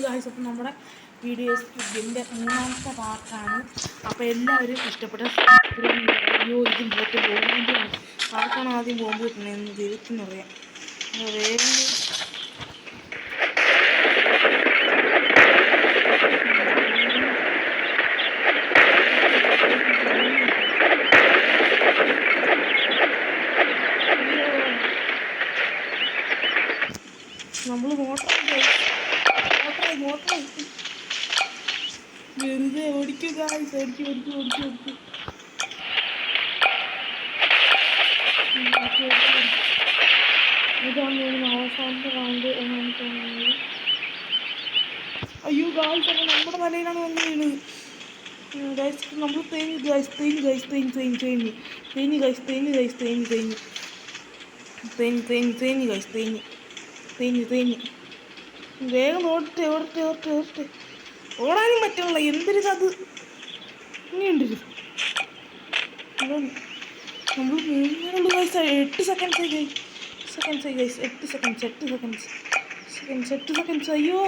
Guys, അപ്പം നമ്മുടെ videos ഇതിൻ്റെ 3ാമത്തെ പാർട്ടാണ്. അപ്പോൾ എല്ലാവരും ഇഷ്ടപ്പെട്ട അയ്യോ ഇത് ബോട്ട് ബോംബിൻ്റെ ആർക്കാണ് ആദ്യം ബോംബ് കിട്ടുന്നതെന്ന് ദൈവത്തിനറിയാം. വേഗം നമ്മൾ മോട്ടർ വെറുതെ ഓടിക്കുക ഓടിക്കും. ഇതാണ് അവസാനത്തെ റൗണ്ട് എന്നാണ് തോന്നുന്നത്. അയ്യോ ഗായ്സ്, അപ്പോൾ നമ്മുടെ തലയിലാണ് വന്ന് വീണത്. ഗൈസ് നമ്മൾ തേഞ്ഞ് വേഗം ഓടട്ടെ. ഓടാനും പറ്റുള്ള എന്തൊരിതത് ഇനിയുണ്ട്. നമ്മൾ മൂന്നുള്ളൂ ഗൈസ്. 8 seconds guys. 8 സെക്കൻഡ്സ്. അയ്യോ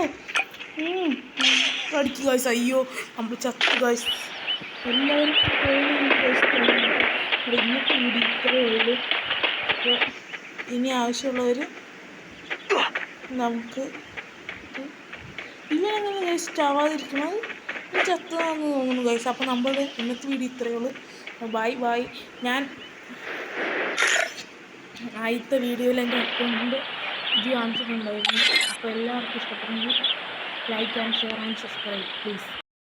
അടിച്ചു ഗൈസ്. അയ്യോ നമ്മൾ ചത്തു ഗൈസ്. എല്ലാവരും ഇന്നത്തെ വീഡിയോ ഇത്രയേ ഉള്ളൂ. അപ്പോൾ ഇനി ആവശ്യമുള്ളവർ നമുക്ക് ഇവനെങ്ങനെ ഗൈസ് ചാവാതിരിക്കണത് ചത്തതാണെന്ന് തോന്നുന്നു ഗൈസ്. അപ്പോൾ നമ്മുടെ ഇന്നത്തെ വീഡിയോ ഇത്രയേ ഉള്ളൂ. ബൈ. ഞാൻ ആദ്യത്തെ വീഡിയോയിൽ എൻ്റെ അക്കൗണ്ടിൻ്റെ ഇത് കാണിച്ചിട്ടുണ്ടായിരുന്നു. അപ്പോൾ എല്ലാവർക്കും ഇഷ്ടപ്പെടുമെങ്കിൽ like and share and subscribe please.